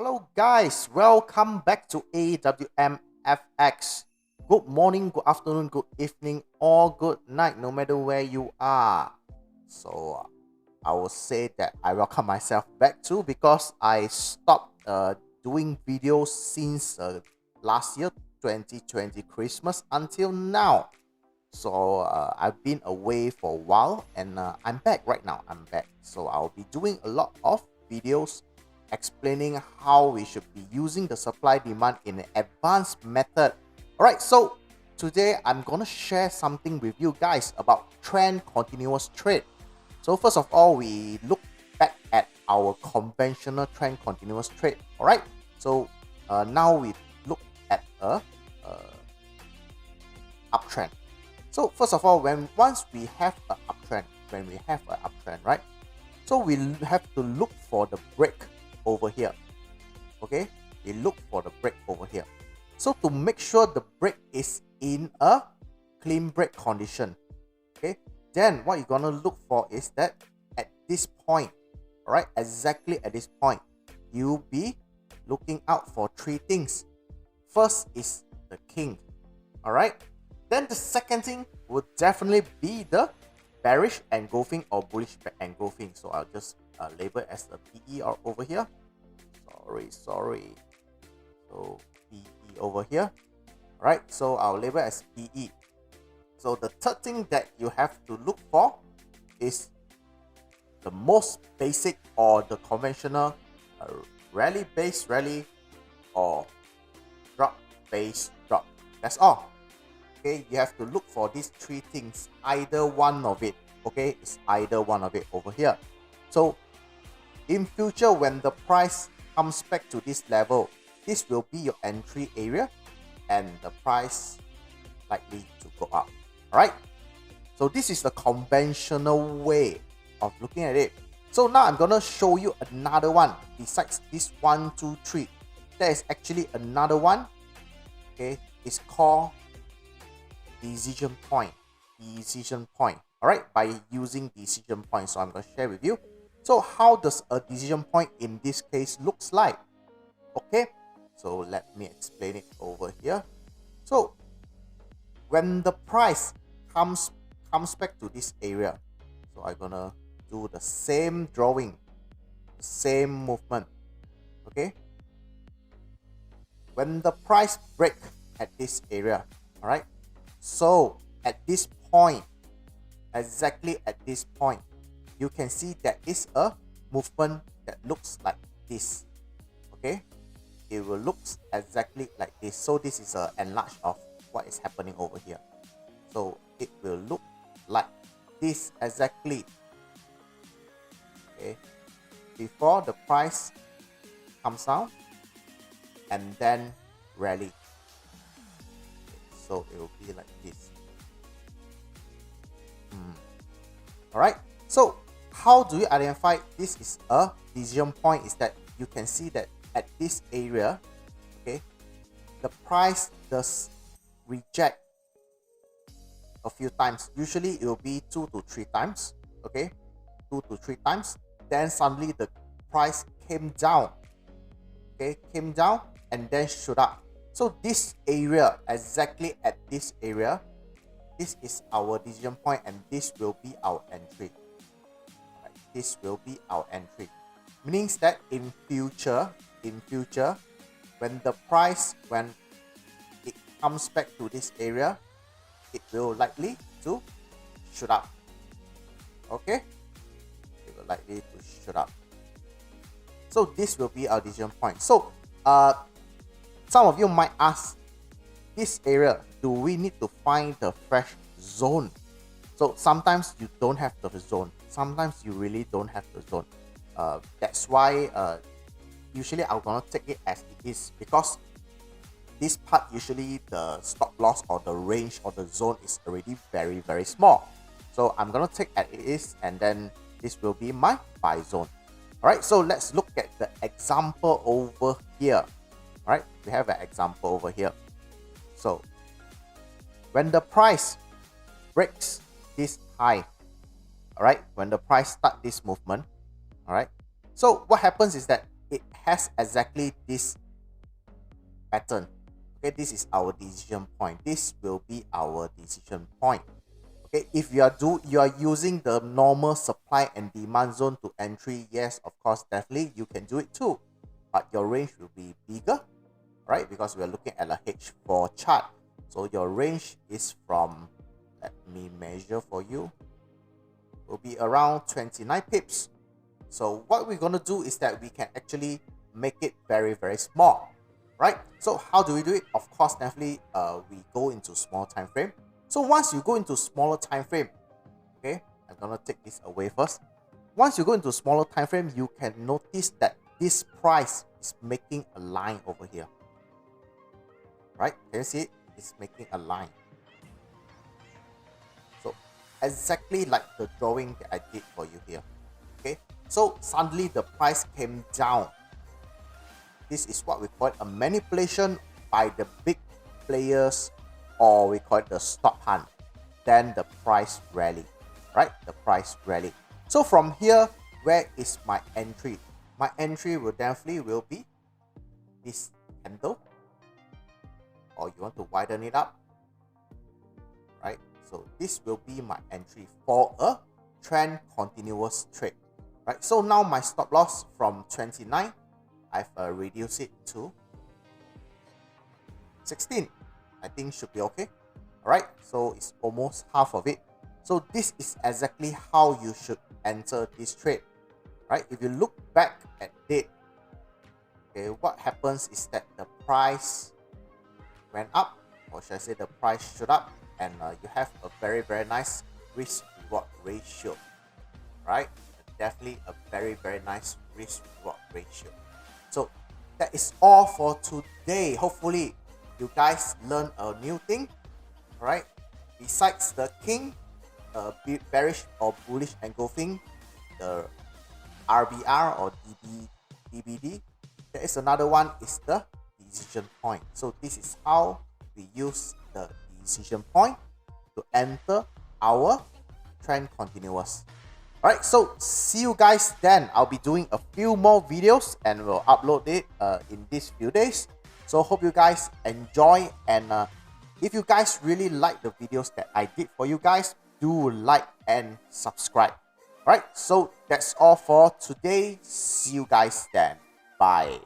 Hello guys, welcome back to AWMFX. Good morning, good afternoon, good evening, or good night, no matter where you are. So I will say that I welcome myself back too because I stopped doing videos since last year, 2020 Christmas until now. So I've been away for a while and I'm back right now. I'm back. So I'll be doing a lot of videos explaining how we should be using the supply demand in an advanced method. Alright, so today I'm gonna share something with you guys about trend continuous trade. So first of all, we look back at our conventional trend continuous trade. Alright, so now we look at a uptrend. So first of all, once we have an uptrend, right? So we have to look for the break over here. Okay, we look for the break over here. So to make sure the break is in a clean break condition, okay, then what you're gonna look for is that at this point, all right, exactly at this point, you'll be looking out for three things. First is the king, all right. Then the second thing would definitely be the bearish engulfing or bullish engulfing. So I'll just label as the PE or over here. Sorry. So PE over here. All right. So I'll label as PE. So the third thing that you have to look for is the most basic or the conventional rally-based rally or drop-based drop. That's all. Okay, you have to look for these three things, either one of it. Okay, it's either one of it over here. So in future, when the price comes back to this level, this will be your entry area and the price likely to go up. All right, so this is the conventional way of looking at it. So now I'm gonna show you another one besides this 1, 2, 3. There is actually another one. Okay, it's called decision point. All right, by using decision point. So I'm going to share with you. So how does a decision point in this case looks like? Okay, so let me explain it over here. So when the price comes back to this area, so I'm gonna do the same drawing, the same movement. Okay, when the price break at this area, all right. So at this point, exactly at this point, you can see that is a movement that looks like this. Okay, it will look exactly like this. So this is an enlarge of what is happening over here. So it will look like this exactly. Okay, before the price comes down and then rally. So it will be like this. All right. So how do you identify this is a decision point? Is that you can see that at this area, okay, the price does reject a few times. Usually it will be 2 to 3 times. Okay, 2 to 3 times. Then suddenly the price came down. Okay, came down and then shoot up. So this area, exactly at this area, this is our decision point and this will be our entry. Right? This will be our entry. Meaning that in future, when the price, when it comes back to this area, it will likely to shoot up. Okay? It will likely to shoot up. So this will be our decision point. So some of you might ask, this area, do we need to find the fresh zone? So sometimes you don't have the zone. Sometimes you really don't have the zone. That's why usually I'm gonna take it as it is, because this part usually the stop loss or the range or the zone is already very, very small. So I'm gonna take as it is, and then this will be my buy zone. All right, so let's look at the example over here. All right, we have an example over here. So when the price breaks this high, all right, when the price start this movement, all right, so what happens is that it has exactly this pattern. Okay, this is our decision point. This will be our decision point. Okay, if you are using the normal supply and demand zone to entry, yes, of course, definitely you can do it too, but your range will be bigger, right? Because we are looking at a H4 chart. So your range is from, let me measure for you, will be around 29 pips. So what we're going to do is that we can actually make it very, very small, right? So how do we do it? Of course, definitely we go into small time frame. So once you go into smaller time frame, okay, I'm going to take this away first. Once you go into smaller time frame, you can notice that this price is making a line over here, right? Can you see it? It's making a line. So exactly like the drawing that I did for you here. Okay, so suddenly the price came down. This is what we call a manipulation by the big players, or we call it the stop hunt. Then the price rally, right? The price rally. So from here, where is my entry? My entry will definitely will be this candle, or you want to widen it up, right? So this will be my entry for a trend continuous trade, right? So now my stop loss from 29, I've reduced it to 16. I think should be okay. All right, so it's almost half of it. So this is exactly how you should enter this trade, right? If you look back at it, okay, what happens is that the price went up, or should I say the price shot up, and you have a very, very nice risk reward ratio, right? Definitely a very, very nice risk reward ratio. So that is all for today. Hopefully you guys learn a new thing, right? Besides the king, bearish or bullish engulfing, the RBR or DBD, there is another one, is the decision point. So this is how we use the decision point to enter our trend continuous. Alright, so see you guys then. I'll be doing a few more videos and we'll upload it in these few days. So hope you guys enjoy, and if you guys really like the videos that I did for you guys, do like and subscribe. Alright, so that's all for today. See you guys then. Bye.